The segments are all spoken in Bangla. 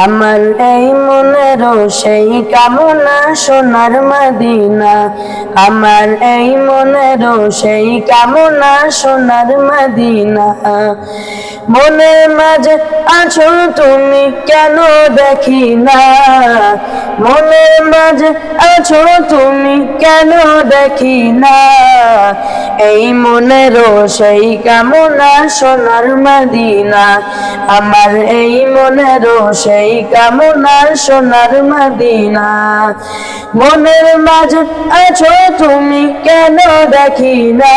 আমার এই মনেরও সেই কামনা সোনার মদিনা। আমার এই মনেরও সেই কামনা সোনার মদিনা। মনের মাঝে আছো তুমি কেন দেখি না, মনের মাঝে আছো তুমি কেন দেখি না। এই মনেরও সেই কামনা সোনার মদিনা। আমার এই মনেরও সেই কামনা সোনার মদিনা। মনের মাঝে আছো তুমি কেন দেখি না,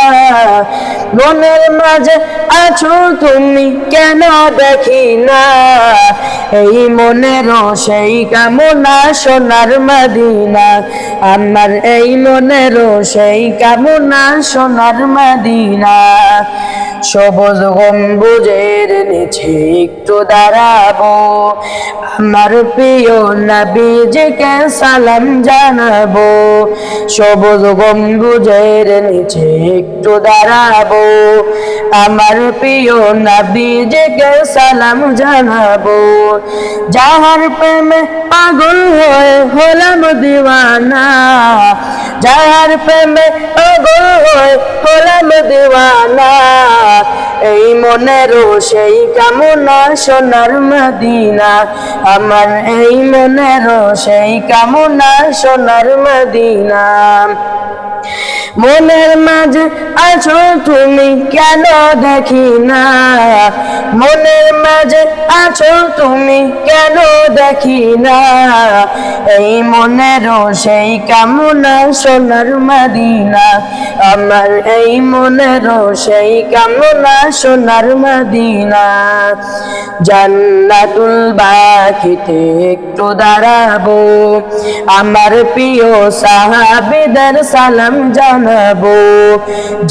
মনের মাঝে আছো তুমি কেন দেখি না। এই মনেরও সেই কামনা সোনার মদিনা। আমার এই মনেরও সেই কামনা সোনার মদিনা। সবুজ গম্বুজের নিচে একটু দাঁড়াবো, আমার প্রিয় নবীজিকে সালাম জানাবো। সবুজ গম্বুজের নিচে একটু দাঁড়াবো, আমার প্রিয় নবীজিকে সালাম জানাবো। যাহার প্রেমে পাগল হয়ে হলাম দিওয়ানা, যাহার প্রেমে পাগল হয়ে হলাম দিওয়ানা। এই মনেরও সেই কামনা সোনার মদিনা। আমার এই মনেরও সেই কামনা সোনার মদিনা। মনের মাঝে আছো তুমি কেন দেখি না, মনের মাঝে আছো তুমি কেন দেখি না। এই মনেরও সেই কামনা সোনার মদিনা। আমার এই মনেরও সেই কামনা সোনার মদিনা। জান্নাতুল বাকিতে একটু দাঁড়াবো, আমার প্রিয় সাহাবীদের সালাম জানাবো।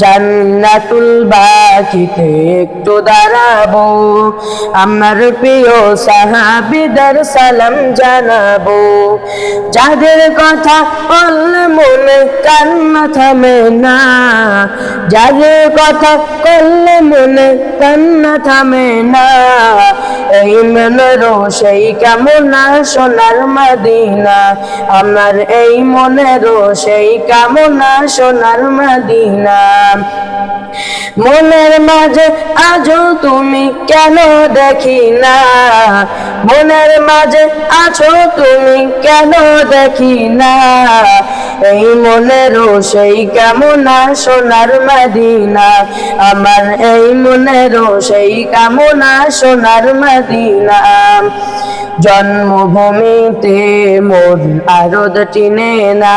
জান্নাতুল বাকিতে একটু দাঁড়াবো, আমার প্রিয় সাহাবীদের সালাম জানাবো। যাদের কথা বললে মনে কান্না থামে না, যাদের কথা বললে মনে কান্না থামে না। এই মনেরও সেই কামনা সোনার মদিনা। আমার এই মনেরও সেই কামনা সোনার মদিনা। মনের মাঝে আজও তুমি কেন দেখি না, মনের মাঝে আছো তুমি কেন দেখি না। এই মনেরও সেই কামনা সোনার মদিনা। আমার এই মনেরও সেই কামনা সোনার মদিনা। জন্মভূমিতে মোর আরদ টিনে না,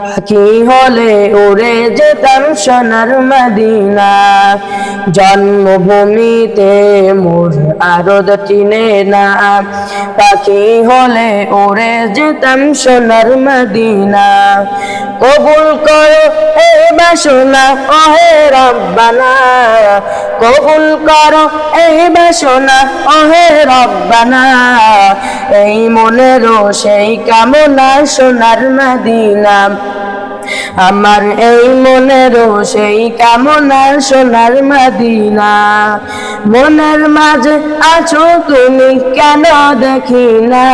পাখি হলে উড়ে যেতাম সোনার মদিনা। জন্মভূমিতে মোর আরদ টিনে না, পাখি হলে উড়ে যেতাম সোনার মদিনা। কবুল করো এই বাসনা ওহে রব্বানা, কবুল করো এই বাসনা ওহে রব্বানা। এই মনেরও সেই কামনা সোনার মদিনা। আমার এই মনেরও সেই কামনা সোনার মদিনা। মনের মাঝে আছো তুমি কেন দেখি না,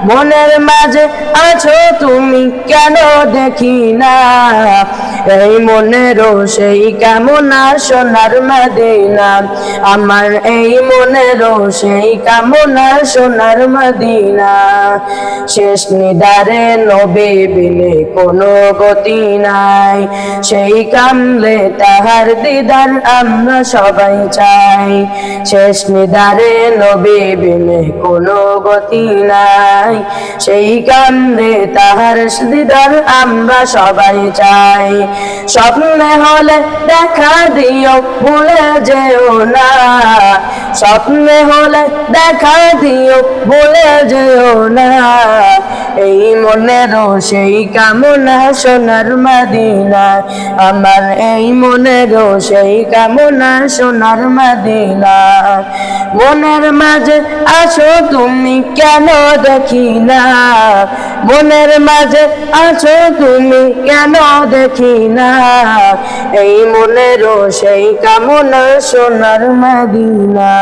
মনের মাঝে আছো তুমি কেন দেখি না। এই মনেরও সেই কামনা সোনার মদিনা। আমার এই মনেরও সেই কামনা সোনার মদিনা। শেষ নিদারে নবী বিনে কোনো গতি নাই, সেই কামলে তাহার দিদার আমরা সবাই চাই। শেষ নিদারে নবী বিনে কোনো গতি নাই, সেই কামলে তাহার দিদার আমরা সবাই চাই। স্বপ্নে হলে দেখা দিও ভুলে যেও না, স্বপ্নে হলে দেখা দিও ভুলে যেও না। এই মনেরও সেই কামনা সোনার মদিনা। আমার এই মনেরও সেই কামনা সোনার মদিনা। মনের মাঝে আছো তুমি কেন দেখি না, মনের মাঝে আছো তুমি কেন দেখি না। এই মনেরও সেই কামনা সোনার মদিনা।